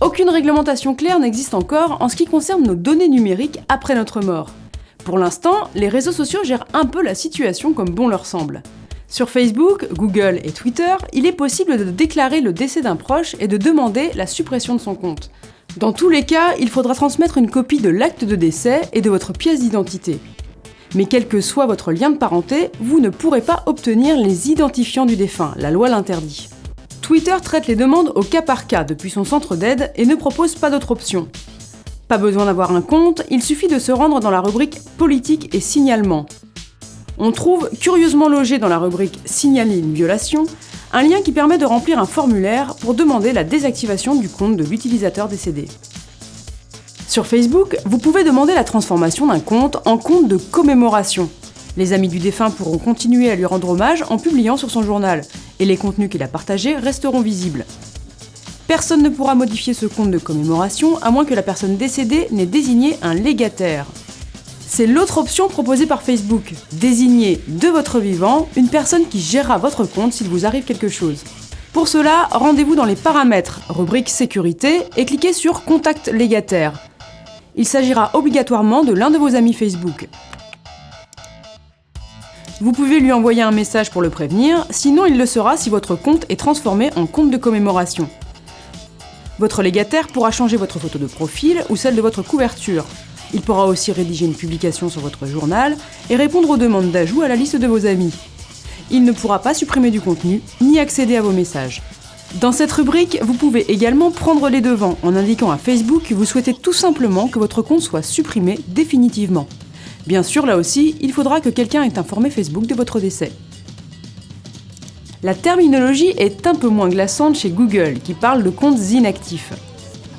Aucune réglementation claire n'existe encore en ce qui concerne nos données numériques après notre mort. Pour l'instant, les réseaux sociaux gèrent un peu la situation comme bon leur semble. Sur Facebook, Google et Twitter, il est possible de déclarer le décès d'un proche et de demander la suppression de son compte. Dans tous les cas, il faudra transmettre une copie de l'acte de décès et de votre pièce d'identité. Mais quel que soit votre lien de parenté, vous ne pourrez pas obtenir les identifiants du défunt, la loi l'interdit. Twitter traite les demandes au cas par cas depuis son centre d'aide et ne propose pas d'autre option. Pas besoin d'avoir un compte, il suffit de se rendre dans la rubrique « Politique et signalement ». On trouve, curieusement logé dans la rubrique « Signaler une violation », un lien qui permet de remplir un formulaire pour demander la désactivation du compte de l'utilisateur décédé. Sur Facebook, vous pouvez demander la transformation d'un compte en compte de commémoration. Les amis du défunt pourront continuer à lui rendre hommage en publiant sur son journal, et les contenus qu'il a partagés resteront visibles. Personne ne pourra modifier ce compte de commémoration à moins que la personne décédée n'ait désigné un légataire. C'est l'autre option proposée par Facebook, désigner de votre vivant une personne qui gérera votre compte s'il vous arrive quelque chose. Pour cela, rendez-vous dans les paramètres, rubrique sécurité, et cliquez sur Contact légataire. Il s'agira obligatoirement de l'un de vos amis Facebook. Vous pouvez lui envoyer un message pour le prévenir, sinon il le sera si votre compte est transformé en compte de commémoration. Votre légataire pourra changer votre photo de profil ou celle de votre couverture. Il pourra aussi rédiger une publication sur votre journal et répondre aux demandes d'ajout à la liste de vos amis. Il ne pourra pas supprimer du contenu, ni accéder à vos messages. Dans cette rubrique, vous pouvez également prendre les devants en indiquant à Facebook que vous souhaitez tout simplement que votre compte soit supprimé définitivement. Bien sûr, là aussi, il faudra que quelqu'un ait informé Facebook de votre décès. La terminologie est un peu moins glaçante chez Google, qui parle de comptes inactifs.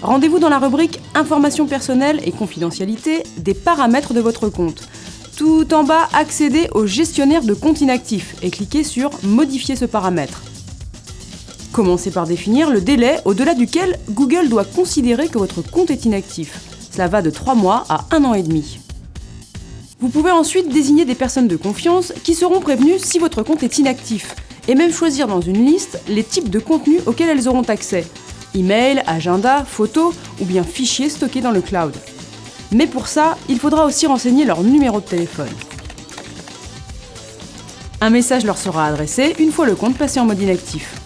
Rendez-vous dans la rubrique « Informations personnelles et confidentialité » des paramètres de votre compte. Tout en bas, accédez au gestionnaire de comptes inactifs et cliquez sur « Modifier ce paramètre ». Commencez par définir le délai au-delà duquel Google doit considérer que votre compte est inactif. Cela va de 3 mois à 1 an et demi. Vous pouvez ensuite désigner des personnes de confiance qui seront prévenues si votre compte est inactif, et même choisir dans une liste les types de contenus auxquels elles auront accès. Email, agenda, photos ou bien fichiers stockés dans le cloud. Mais pour ça, il faudra aussi renseigner leur numéro de téléphone. Un message leur sera adressé une fois le compte passé en mode inactif.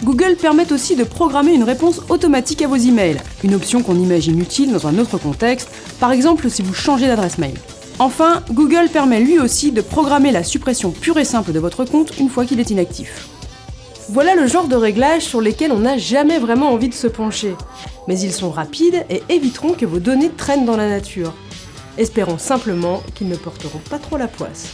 Google permet aussi de programmer une réponse automatique à vos emails, une option qu'on imagine utile dans un autre contexte, par exemple si vous changez d'adresse mail. Enfin, Google permet lui aussi de programmer la suppression pure et simple de votre compte une fois qu'il est inactif. Voilà le genre de réglages sur lesquels on n'a jamais vraiment envie de se pencher. Mais ils sont rapides et éviteront que vos données traînent dans la nature. Espérons simplement qu'ils ne porteront pas trop la poisse.